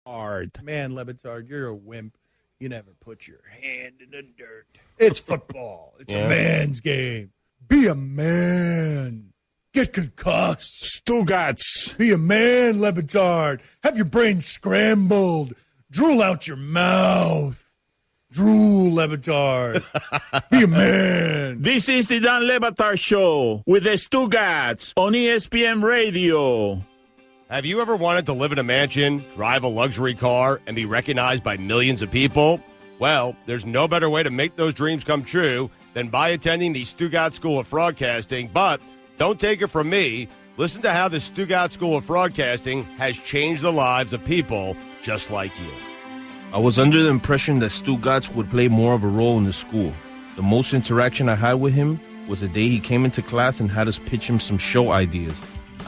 Art. Man, Lebatard, you're a wimp. You never put your hand in the dirt. It's football. It's a man's game. Be a man. Get concussed. Stugotz. Be a man, Lebatard. Have your brain scrambled. Drool out your mouth. Drool, Lebatard. Be a man. This is the Dan Lebatard Show with the Stugotz on ESPN Radio. Have you ever wanted to live in a mansion, drive a luxury car, and be recognized by millions of people? Well, there's no better way to make those dreams come true than by attending the Stugotz School of Fraudcasting. But don't take it from me. Listen to how the Stugotz School of Fraudcasting has changed the lives of people just like you. I was under the impression that Stugotz would play more of a role in the school. The most interaction I had with him was the day he came into class and had us pitch him some show ideas.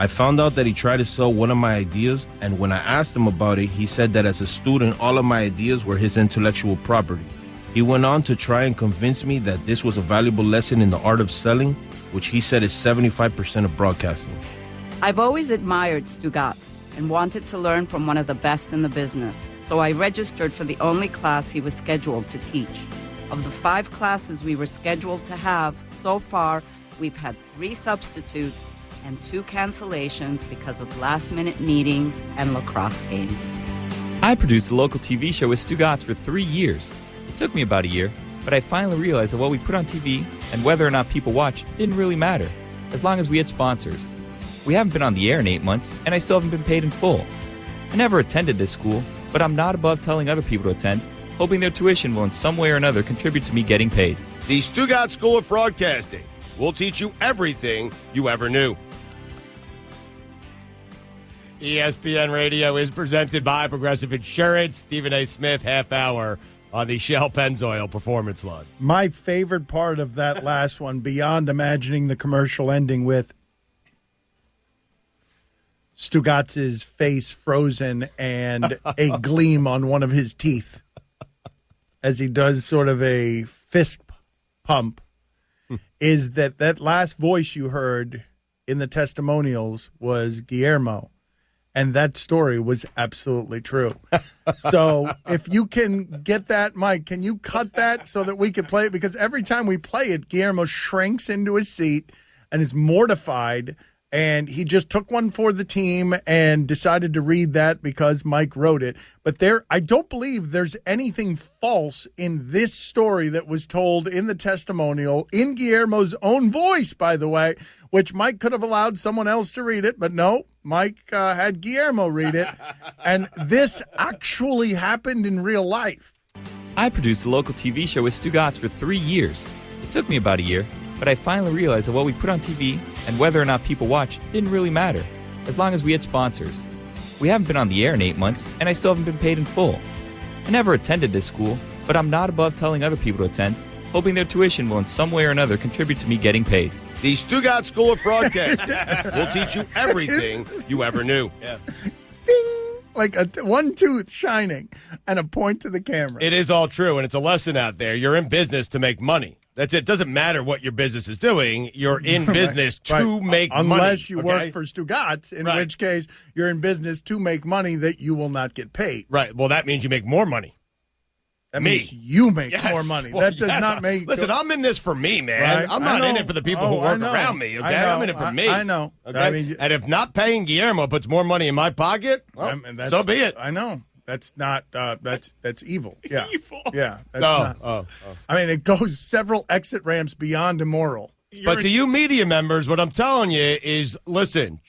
I found out that he tried to sell one of my ideas, and when I asked him about it, he said that as a student, all of my ideas were his intellectual property. He went on to try and convince me that this was a valuable lesson in the art of selling, which he said is 75% of broadcasting. I've always admired Stugotz and wanted to learn from one of the best in the business, so I registered for the only class he was scheduled to teach. Of the 5 classes we were scheduled to have, so far, we've had 3 substitutes and 2 cancellations because of last-minute meetings and lacrosse games. I produced a local TV show with Stugotz for 3 years. It took me about a year, but I finally realized that what we put on TV and whether or not people watch didn't really matter, as long as we had sponsors. We haven't been on the air in 8 months, and I still haven't been paid in full. I never attended this school, but I'm not above telling other people to attend, hoping their tuition will in some way or another contribute to me getting paid. The Stugotz School of Fraudcasting will teach you everything you ever knew. ESPN Radio is presented by Progressive Insurance. Stephen A. Smith, half hour on the Shell Pennzoil Performance Lug. My favorite part of that last one, beyond imagining the commercial ending with Stugotz's face frozen and a gleam on one of his teeth as he does sort of a fist pump, is that last voice you heard in the testimonials was Guillermo. And that story was absolutely true. So if you can get that, Mike, can you cut that so that we can play it? Because every time we play it, Guillermo shrinks into his seat and is mortified. And he just took one for the team and decided to read that because Mike wrote it. But I don't believe there's anything false in this story that was told in the testimonial, in Guillermo's own voice, by the way, which Mike could have allowed someone else to read it. But no, Mike had Guillermo read it. And this actually happened in real life. I produced a local TV show with Stugotz for 3 years. It took me about a year, but I finally realized that what we put on TV and whether or not people watch didn't really matter, as long as we had sponsors. We haven't been on the air in 8 months, and I still haven't been paid in full. I never attended this school, but I'm not above telling other people to attend, hoping their tuition will in some way or another contribute to me getting paid. The Stugotz School of Fraudcasting will teach you everything you ever knew. Yeah. Ding! Like one tooth shining and a point to the camera. It is all true, and it's a lesson out there. You're in business to make money. That's it. It doesn't matter what your business is doing. You're in business to make money. Unless you work for Stugotz, in which case you're in business to make money that you will not get paid. Right. Well, that means you make more money. That means you make more money. Well, that does not make... Listen, I'm in this for me, man. Right? I'm not in it for the people who work around me, okay? I'm in it for me. I know. Okay? I mean, and if not paying Guillermo puts more money in my pocket, well, so be it. I know. That's not, that's evil. Yeah. Evil. Yeah. That's not. I mean, it goes several exit ramps beyond immoral. But to you media members, what I'm telling you is, listen,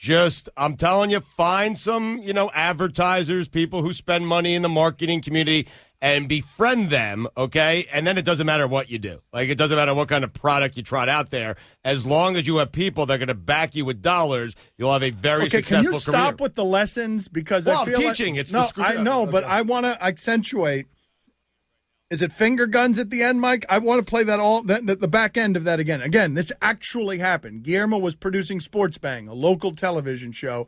I'm telling you, find some, advertisers, people who spend money in the marketing community, and befriend them, okay? And then it doesn't matter what you do. Like, it doesn't matter what kind of product you trot out there. As long as you have people that are going to back you with dollars, you'll have a very successful career. Can you stop with the lessons? Because I feel I'm teaching. I know, but I want to accentuate. Is it finger guns at the end, Mike? I want to play the back end of that again. Again, this actually happened. Guillermo was producing Sports Bang, a local television show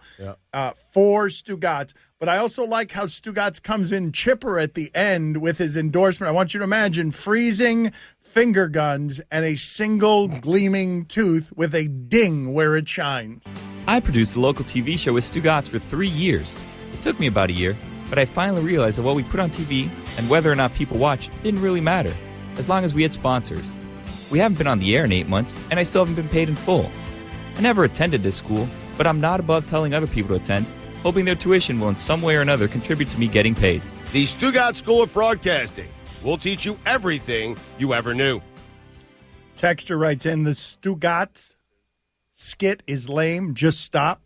for Stugotz. But I also like how Stugotz comes in chipper at the end with his endorsement. I want you to imagine freezing finger guns and a single gleaming tooth with a ding where it shines. I produced a local TV show with Stugotz for 3 years. It took me about a year, but I finally realized that what we put on TV and whether or not people watch didn't really matter, as long as we had sponsors. We haven't been on the air in 8 months, and I still haven't been paid in full. I never attended this school, but I'm not above telling other people to attend, hoping their tuition will in some way or another contribute to me getting paid. The Stugotz School of Fraudcasting will teach you everything you ever knew. Texter writes in, the Stugotz skit is lame. Just stop.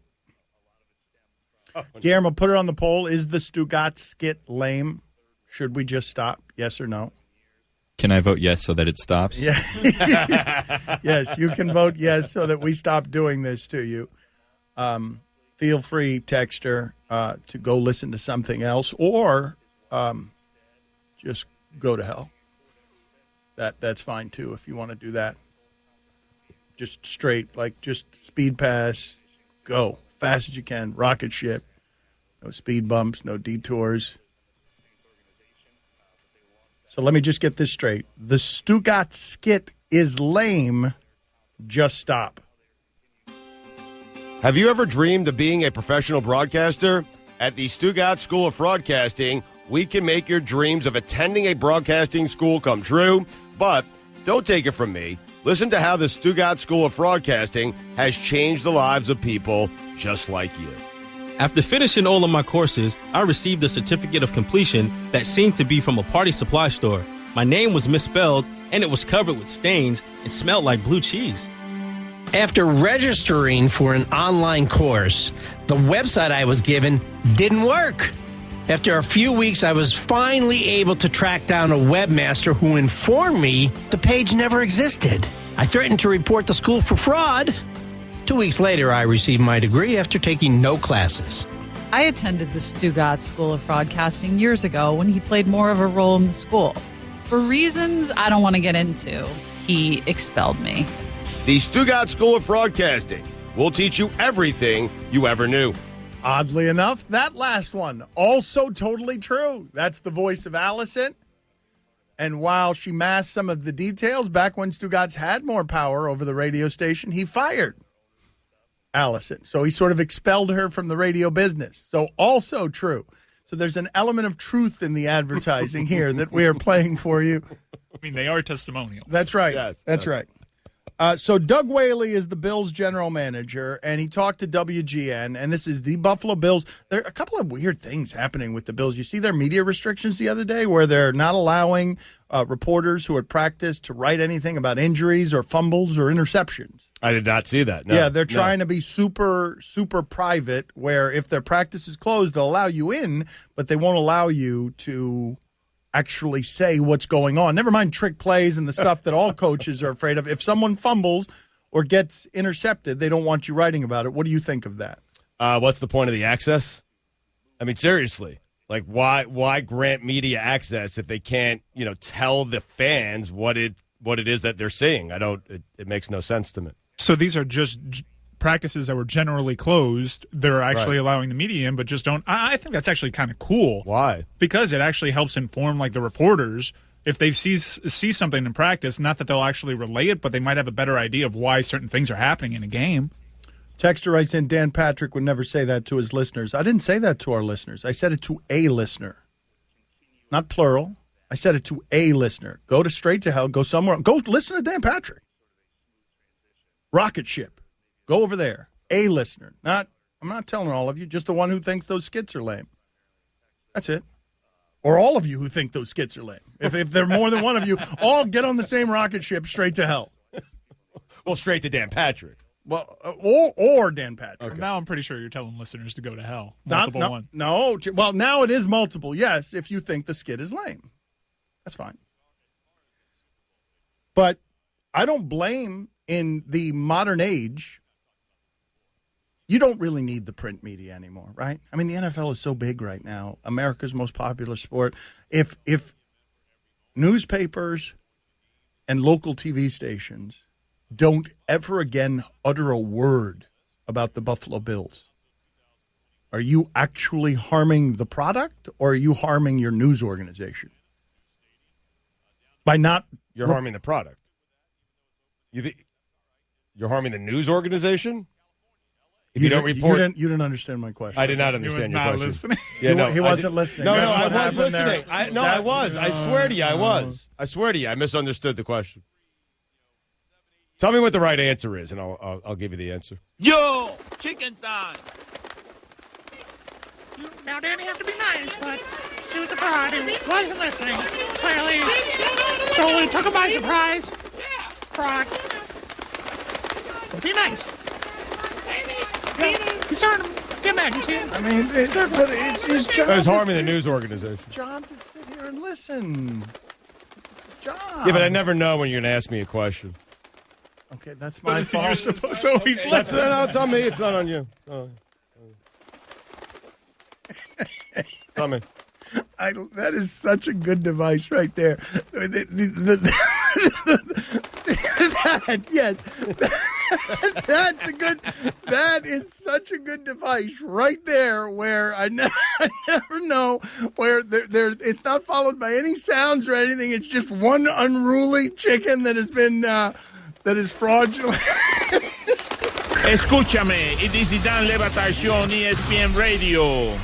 Guillermo, put it on the poll. Is the Stugotz skit lame? Should we just stop? Yes or no? Can I vote yes so that it stops? Yeah. Yes, you can vote yes so that we stop doing this to you. Feel free, Texter, to go listen to something else or just go to hell. That's fine, too, if you want to do that. Just straight, just speed pass, go. Fast as you can, rocket ship. No speed bumps, no detours. So let me just get this straight. The Stugotz skit is lame. Just stop. Have you ever dreamed of being a professional broadcaster? At the Stugotz School of Fraudcasting, we can make your dreams of attending a broadcasting school come true. But don't take it from me. Listen to how the Stugotz School of Fraudcasting has changed the lives of people just like you. After finishing all of my courses, I received a certificate of completion that seemed to be from a party supply store. My name was misspelled, and it was covered with stains and smelled like blue cheese. After registering for an online course, the website I was given didn't work. After a few weeks, I was finally able to track down a webmaster who informed me the page never existed. I threatened to report the school for fraud. 2 weeks later, I received my degree after taking no classes. I attended the Stugotz School of Fraudcasting years ago when he played more of a role in the school. For reasons I don't want to get into, he expelled me. The Stugotz School of Fraudcasting will teach you everything you ever knew. Oddly enough, that last one, also totally true. That's the voice of Allison. And while she masked some of the details, back when Stugotz had more power over the radio station, he fired Allison. So he sort of expelled her from the radio business. So also true. So there's an element of truth in the advertising here that we are playing for you. I mean, they are testimonials. That's right. Yes, That's right. So Doug Whaley is the Bills general manager, and he talked to WGN, and this is the Buffalo Bills. There are a couple of weird things happening with the Bills. You see their media restrictions the other day where they're not allowing reporters who had practiced to write anything about injuries or fumbles or interceptions. I did not see that. No, yeah, they're trying to be super, super private where if their practice is closed, they'll allow you in, but they won't allow you to actually say what's going on. Never mind trick plays and the stuff that all coaches are afraid of. If someone fumbles or gets intercepted, they don't want you writing about it. What do you think of that? What's the point of the access? I mean, seriously, why grant media access if they can't, tell the fans what it is that they're seeing? It makes no sense to me. So these are just practices that were generally closed. They're actually allowing the media in, but just don't. I think that's actually kind of cool. Why? Because it actually helps inform the reporters if they see something in practice. Not that they'll actually relay it, but they might have a better idea of why certain things are happening in a game. Texter writes in, Dan Patrick would never say that to his listeners. I didn't say that to our listeners. I said it to a listener, not plural. I said it to a listener. Go to Straight to Hell. Go somewhere. Go listen to Dan Patrick. Rocket ship. Go over there. A listener. I'm not telling all of you, just the one who thinks those skits are lame. That's it. Or all of you who think those skits are lame. If there are more than one of you, all get on the same rocket ship straight to hell. Well, straight to Dan Patrick. Well, or Dan Patrick. Okay. Now I'm pretty sure you're telling listeners to go to hell. Well, now it is multiple. Yes, if you think the skit is lame. That's fine. But I don't blame in the modern age. You don't really need the print media anymore, right? I mean, the NFL is so big right now. America's most popular sport. If newspapers and local TV stations don't ever again utter a word about the Buffalo Bills, are you actually harming the product or are you harming your news organization? By not... You're harming the product. You're harming the news organization? If you don't report, you didn't understand my question. I did not understand your question. Listening. Yeah, no, he wasn't listening. No, That's I what was happened listening. there. I was. I swear to you, I was. I swear to you, I misunderstood the question. Tell me what the right answer is, and I'll give you the answer. Yo, chicken time. Now, Danny, you have to be nice, but she was a fraud and wasn't listening. Clearly, totally took him by surprise. Fraud. Be nice. He's starting to get mad. You see him? I mean, but it's his job. There's harm in the news organization. Job to sit here and listen. Job. Yeah, but I never know when you're going to ask me a question. Okay, that's my fault. You're supposed to always That's listen. no, it's on me. It's not on you. It's on me. That is such a good device right there. Yes, that's a good. That is such a good device right there. Where I never know where there. It's not followed by any sounds or anything. It's just one unruly chicken that has been that is fraudulent. Escúchame, it is the Dan Lebatard Show on ESPN Radio.